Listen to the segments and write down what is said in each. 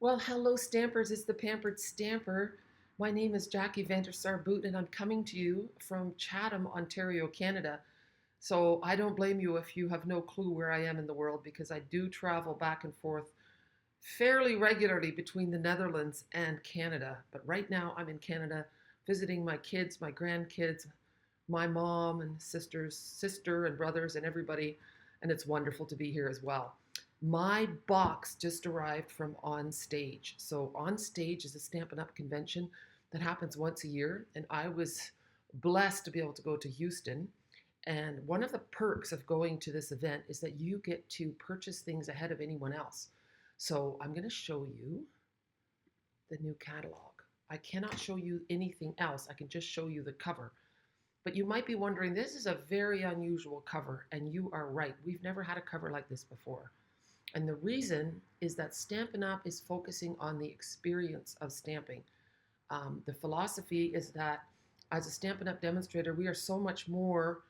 Well, hello, Stampers. It's the Pampered Stamper. My name is Jackie Vandersar Boot, and I'm coming to you from Chatham, Ontario, Canada. So I don't blame you if you have no clue where I am in the world because I do travel back and forth fairly regularly between the Netherlands and Canada. But right now, I'm in Canada visiting my kids, my grandkids, my mom and sister and brothers, and everybody. And it's wonderful to be here as well. My box just arrived from On Stage. So On Stage is a Stampin' Up convention that happens once a year, and I was blessed to be able to go to Houston. And one of the perks of going to this event is that you get to purchase things ahead of anyone else. So I'm going to show you the new catalog. I cannot show you anything else. I can just show you the cover. But you might be wondering, this is a very unusual cover, and you are right. We've never had a cover like this before. And the reason is that Stampin' Up! Is focusing on the experience of stamping. The philosophy is that as a Stampin' Up! Demonstrator, we are so much more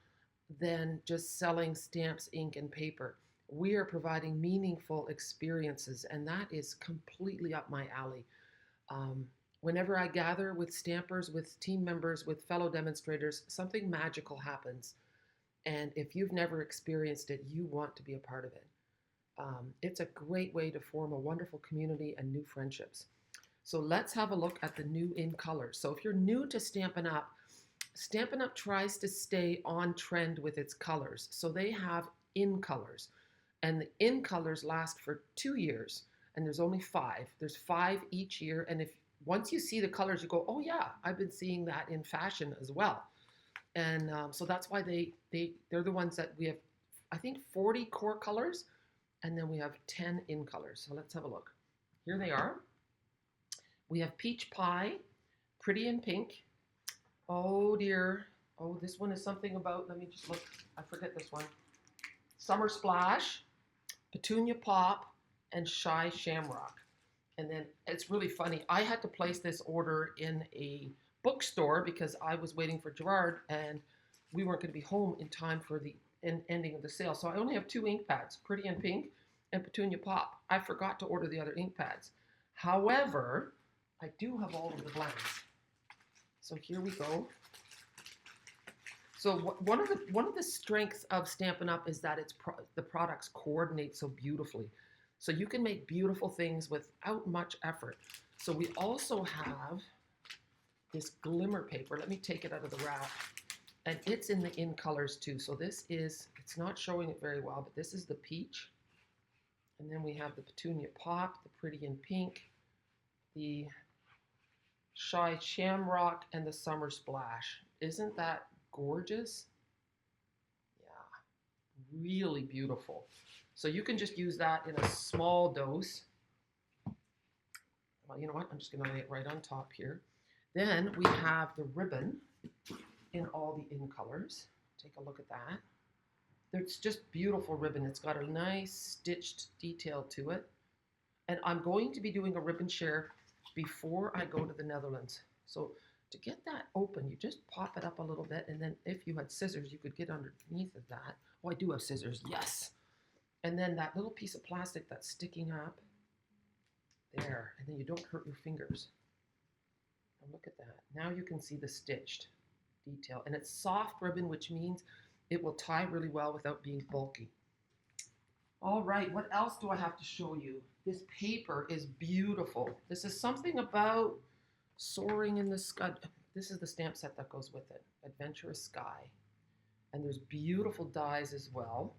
than just selling stamps, ink, and paper. We are providing meaningful experiences, and that is completely up my alley. Whenever I gather with stampers, with team members, with fellow demonstrators, something magical happens. And if you've never experienced it, you want to be a part of it. It's a great way to form a wonderful community and new friendships. So let's have a look at the new in colors. So if you're new to Stampin' Up, Stampin' Up tries to stay on trend with its colors. So they have in colors, and the in colors last for 2 years, and there's only five. There's five each year, and if once you see the colors, you go, oh yeah, I've been seeing that in fashion as well. And so that's why they're the ones that we have, I think, 40 core colors, and then we have 10 in colors. So let's have a look. Here they are. We have Peach Pie, Pretty in Pink. Oh dear. Oh, this one is something about, let me just look. I forget this one. Summer Splash, Petunia Pop, and Shy Shamrock. And then it's really funny. I had to place this order in a bookstore because I was waiting for Gerard and we weren't going to be home in time for the ending of the sale. So I only have two ink pads, Pretty in Pink and Petunia Pop. I forgot to order the other ink pads. However, I do have all of the blends. So here we go. So one of the strengths of Stampin' Up is that the products coordinate so beautifully. So you can make beautiful things without much effort. So we also have this glimmer paper. Let me take it out of the wrap. And it's in the in colors too. So this is, it's not showing it very well, but this is the peach. And then we have the Petunia Pop, the Pretty in Pink, the Shy Shamrock, and the Summer Splash. Isn't that gorgeous? Yeah, really beautiful. So you can just use that in a small dose. Well, you know what? I'm just going to lay it right on top here. Then we have the ribbon in all the in colors. Take a look at that. It's just beautiful ribbon. It's got a nice stitched detail to it. And I'm going to be doing a ribbon share before I go to the Netherlands. So to get that open, you just pop it up a little bit, and then if you had scissors, you could get underneath of that. Oh, I do have scissors, yes. And then that little piece of plastic that's sticking up there, and then you don't hurt your fingers. And look at that. Now you can see the stitched detail. And it's soft ribbon, which means it will tie really well without being bulky. All right, what else do I have to show you? This paper is beautiful. This is something about soaring in the sky. This is the stamp set that goes with it, Adventurous Sky. And there's beautiful dies as well.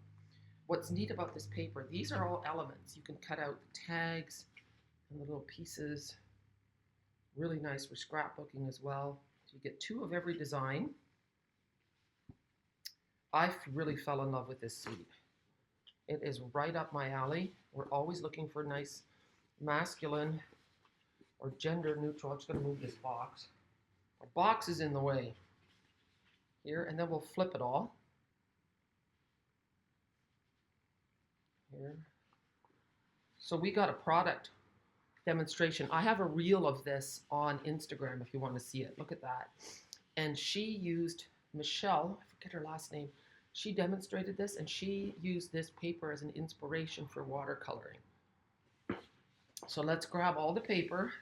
What's neat about this paper, these are all elements. You can cut out the tags and the little pieces. Really nice for scrapbooking as well. So you get two of every design. I really fell in love with this suite. It is right up my alley. We're always looking for nice masculine or gender neutral. I'm just going to move this box. Our box is in the way here, and then we'll flip it all. Here. So we got a product demonstration. I have a reel of this on Instagram if you want to see it. Look at that. And she used, Michelle, I forget her last name, she demonstrated this and she used this paper as an inspiration for watercoloring. So let's grab all the paper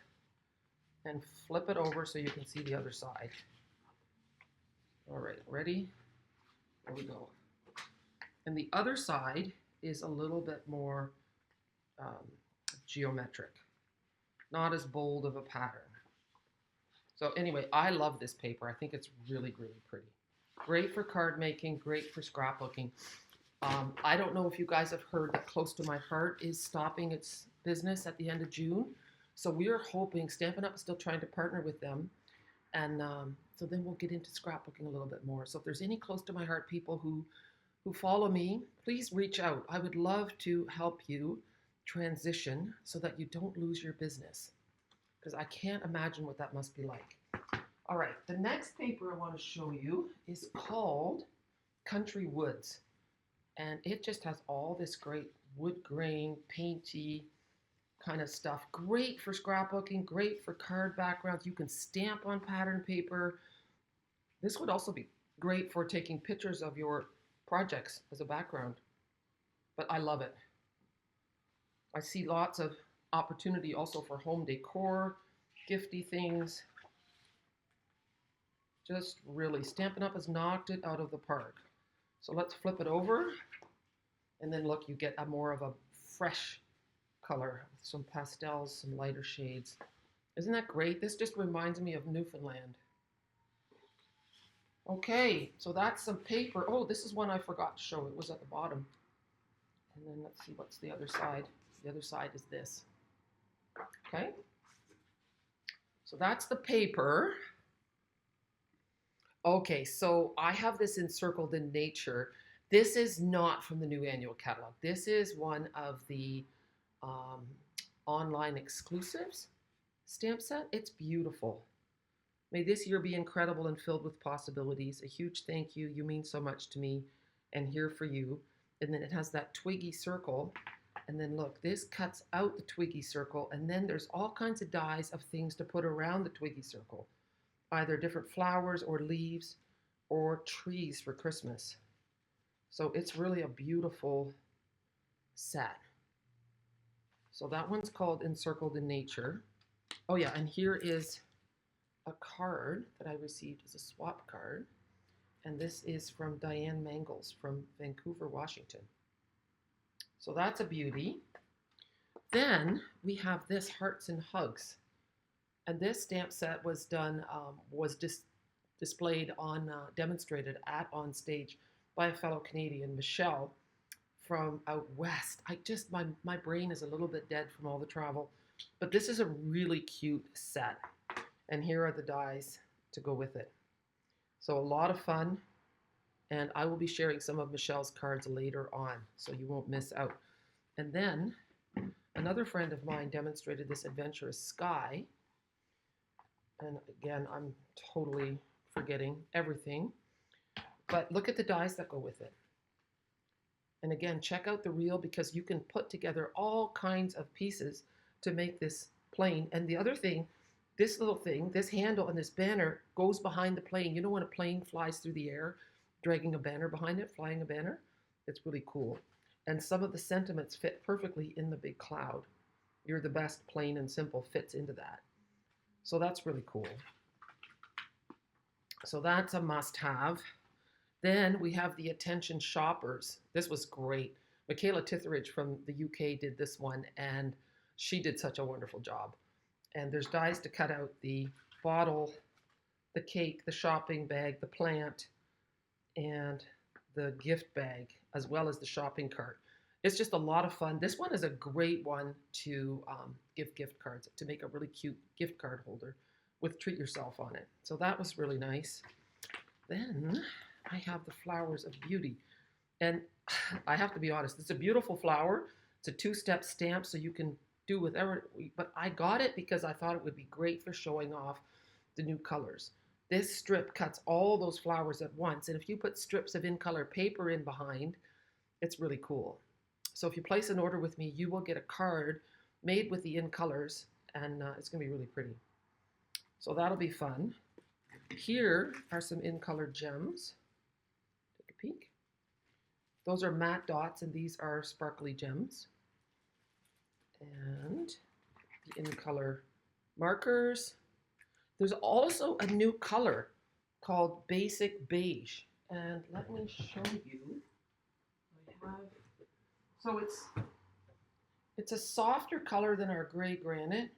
and flip it over so you can see the other side. All right, ready? There we go. And the other side is a little bit more um, geometric, not as bold of a pattern. So anyway, I love this paper. I think it's really, really pretty. Great for card making, great for scrapbooking. I don't know if you guys have heard that Close to My Heart is stopping its business at the end of June. So we are hoping, Stampin' Up! Is still trying to partner with them. And so then we'll get into scrapbooking a little bit more. So if there's any Close to My Heart people who follow me, please reach out. I would love to help you transition so that you don't lose your business, because I can't imagine what that must be like. All right, the next paper I want to show you is called Country Woods. And it just has all this great wood grain, painty kind of stuff. Great for scrapbooking, great for card backgrounds. You can stamp on pattern paper. This would also be great for taking pictures of your projects as a background. But I love it. I see lots of opportunity also for home decor, gifty things. Just really, Stampin' Up! Has knocked it out of the park. So let's flip it over. And then look, you get a more of a fresh color, some pastels, some lighter shades. Isn't that great? This just reminds me of Newfoundland. Okay, so that's some paper. Oh, this is one I forgot to show. It was at the bottom. And then let's see what's the other side. The other side is this. Okay, so that's the paper. Okay, so I have this encircled in nature. This is not from the new annual catalog. This is one of the online exclusives stamp set. It's beautiful. May this year be incredible and filled with possibilities. A huge thank you. You mean so much to me and here for you. And then it has that twiggy circle. And then look, this cuts out the twiggy circle. And then there's all kinds of dies of things to put around the twiggy circle. Either different flowers or leaves or trees for Christmas. So it's really a beautiful set. So that one's called Encircled in Nature. Oh yeah, and here is a card that I received as a swap card. And this is from Diane Mangles from Vancouver, Washington. So that's a beauty. Then we have this Hearts and Hugs. And this stamp set was done, displayed on, demonstrated at On Stage by a fellow Canadian, Michelle, from out west. My brain is a little bit dead from all the travel, but this is a really cute set. And here are the dies to go with it. So a lot of fun, and I will be sharing some of Michelle's cards later on, so you won't miss out. And then another friend of mine demonstrated this Adventurous Sky. And again, I'm totally forgetting everything. But look at the dies that go with it. And again, check out the reel because you can put together all kinds of pieces to make this plane. And the other thing, this little thing, this handle and this banner goes behind the plane. You know when a plane flies through the air, dragging a banner behind it, flying a banner? It's really cool. And some of the sentiments fit perfectly in the big cloud. You're the best, plain and simple fits into that. So that's really cool. So that's a must-have. Then we have the Attention Shoppers. This was great. Michaela Titheridge from the UK did this one, and she did such a wonderful job. And there's dies to cut out the bottle, the cake, the shopping bag, the plant, and the gift bag, as well as the shopping cart. It's just a lot of fun. This one is a great one to give gift cards, to make a really cute gift card holder with Treat Yourself on it. So that was really nice. Then I have the Flowers of Beauty. And I have to be honest, it's a beautiful flower. It's a two-step stamp, so you can do whatever. But I got it because I thought it would be great for showing off the new colors. This strip cuts all those flowers at once. And if you put strips of in-color paper in behind, it's really cool. So if you place an order with me, you will get a card made with the in-colors, and it's going to be really pretty. So that'll be fun. Here are some in-color gems. Take a peek. Those are matte dots, and these are sparkly gems. And in color markers. There's also a new color called Basic Beige. And let me show you. I have, so it's a softer color than our gray granite,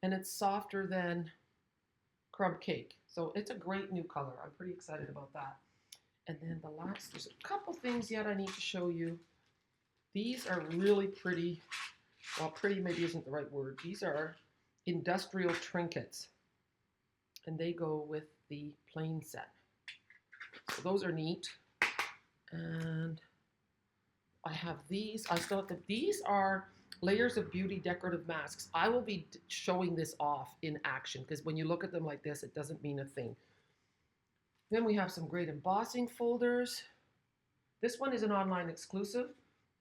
and it's softer than crumb cake. So it's a great new color. I'm pretty excited about that. And then the last, there's a couple things yet I need to show you. These are really pretty. Well, pretty maybe isn't the right word. These are industrial trinkets, and they go with the plain set. So those are neat. And I have these. I still have them. These are layers of beauty decorative masks. I will be showing this off in action because when you look at them like this, it doesn't mean a thing. Then we have some great embossing folders. This one is an online exclusive.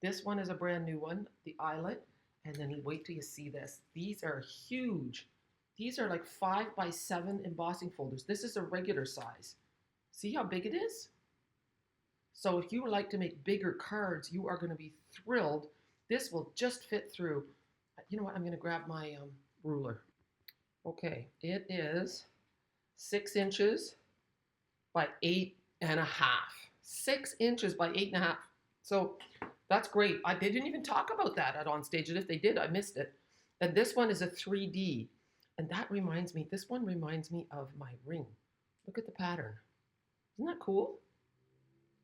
This one is a brand new one, the eyelet. And then wait till you see this. These are huge. These are like 5x7 embossing folders. This is a regular size. See how big it is? So if you would like to make bigger cards, you are going to be thrilled. This will just fit through. You know what? I'm going to grab my ruler. Okay, it is 6 inches by 8.5. 6 inches by 8.5. So that's great. They didn't even talk about that at On Stage, and if they did, I missed it. And this one is a 3D. And that reminds me, this one reminds me of my ring. Look at the pattern. Isn't that cool?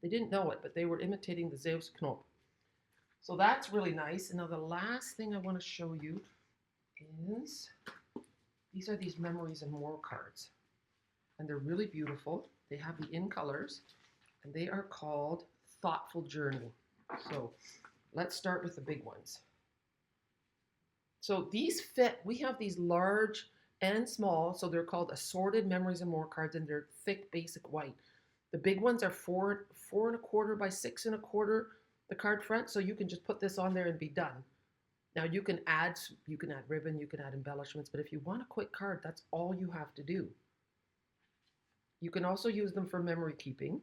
They didn't know it, but they were imitating the Zeus Knop. So that's really nice. And now the last thing I want to show you is, these are these Memories and More cards. And they're really beautiful. They have the in colors, and they are called Thoughtful Journey. So let's start with the big ones. So these fit, we have these large and small, so they're called assorted Memories and More cards, and they're thick, basic white. The big ones are 4.25 by 6.25, the card front, so you can just put this on there and be done. Now you can add ribbon, you can add embellishments, but if you want a quick card, that's all you have to do. You can also use them for memory keeping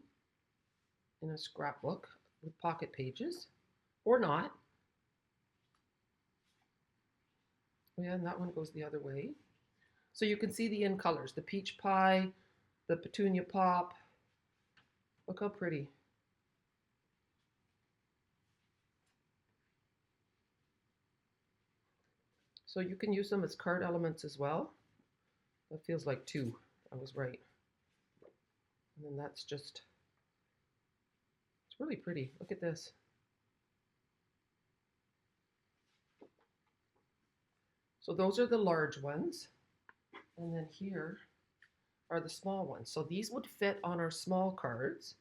in a scrapbook with pocket pages, or not. Yeah, and that one goes the other way. So you can see the in colors, the peach pie, the petunia pop. Look how pretty. So you can use them as card elements as well. That feels like 2. I was right. And then that's just, it's really pretty. Look at this. So those are the large ones. And then here are the small ones. So these would fit on our small cards.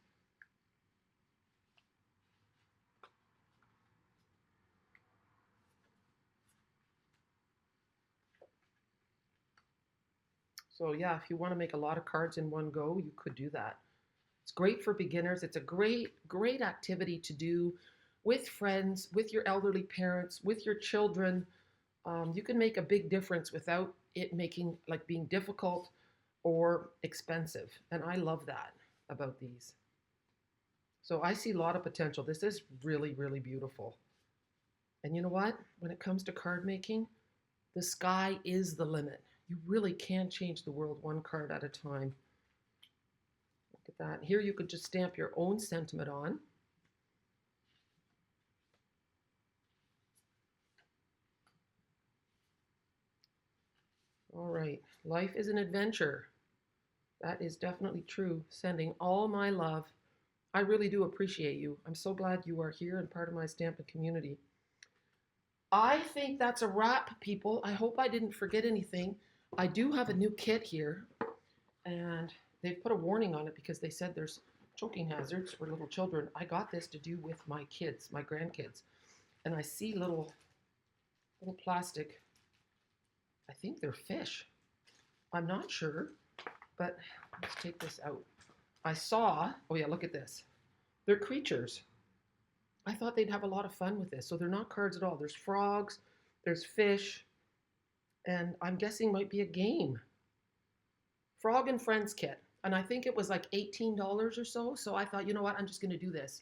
So yeah, if you want to make a lot of cards in one go, you could do that. It's great for beginners. It's a great activity to do with friends, with your elderly parents, with your children. You can make a big difference without it being difficult or expensive. And I love that about these. So I see a lot of potential. This is really, really beautiful. And you know what? When it comes to card making, the sky is the limit. You really can change the world one card at a time. Look at that. Here you could just stamp your own sentiment on. All right, life is an adventure. That is definitely true. Sending all my love. I really do appreciate you. I'm so glad you are here and part of my Stampin' community. I think that's a wrap, people. I hope I didn't forget anything. I do have a new kit here, and they've put a warning on it because they said there's choking hazards for little children. I got this to do with my kids, my grandkids, and I see little plastic, I think they're fish. I'm not sure, but let's take this out. I saw, oh yeah, look at this. They're creatures. I thought they'd have a lot of fun with this. So they're not cards at all. There's frogs, there's fish, and I'm guessing might be a game. Frog and Friends kit. And I think it was like $18 or so. So I thought, you know what, I'm just going to do this.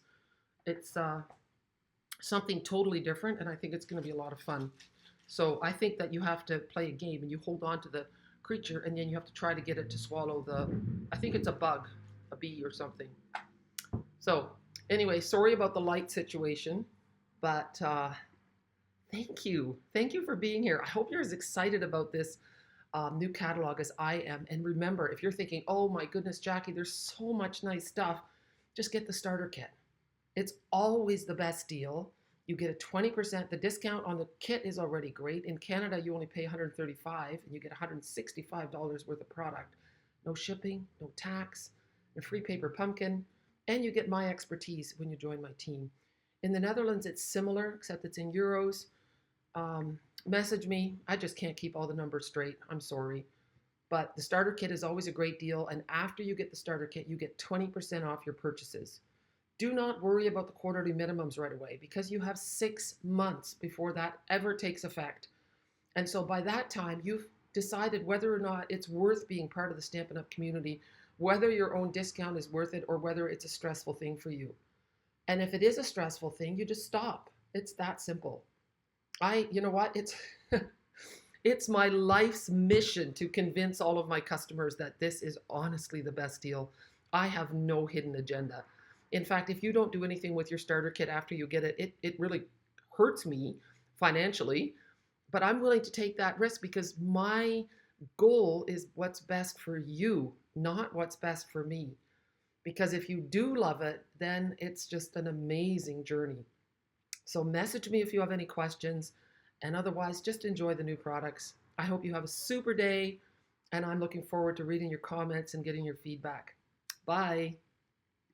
It's something totally different, and I think it's going to be a lot of fun. So I think that you have to play a game and you hold on to the creature and then you have to try to get it to swallow the, I think it's a bug, a bee or something. So anyway, sorry about the light situation, but thank you. Thank you for being here. I hope you're as excited about this new catalog as I am. And remember, if you're thinking, oh my goodness, Jackie, there's so much nice stuff, just get the starter kit. It's always the best deal. You get a 20%. The discount on the kit is already great. In Canada, you only pay $135 and you get $165 worth of product. No shipping, no tax, a free paper pumpkin, and you get my expertise when you join my team. In the Netherlands, it's similar, except it's in euros. Message me. I just can't keep all the numbers straight. I'm sorry. But the starter kit is always a great deal. And after you get the starter kit, you get 20% off your purchases. Do not worry about the quarterly minimums right away because you have 6 months before that ever takes effect. And so by that time, you've decided whether or not it's worth being part of the Stampin' Up! Community, whether your own discount is worth it or whether it's a stressful thing for you. And if it is a stressful thing, you just stop. It's that simple. You know what? It's my life's mission to convince all of my customers that this is honestly the best deal. I have no hidden agenda. In fact, if you don't do anything with your starter kit after you get it, it really hurts me financially. But I'm willing to take that risk because my goal is what's best for you, not what's best for me. Because if you do love it, then it's just an amazing journey. So message me if you have any questions, and otherwise just enjoy the new products. I hope you have a super day, and I'm looking forward to reading your comments and getting your feedback. Bye.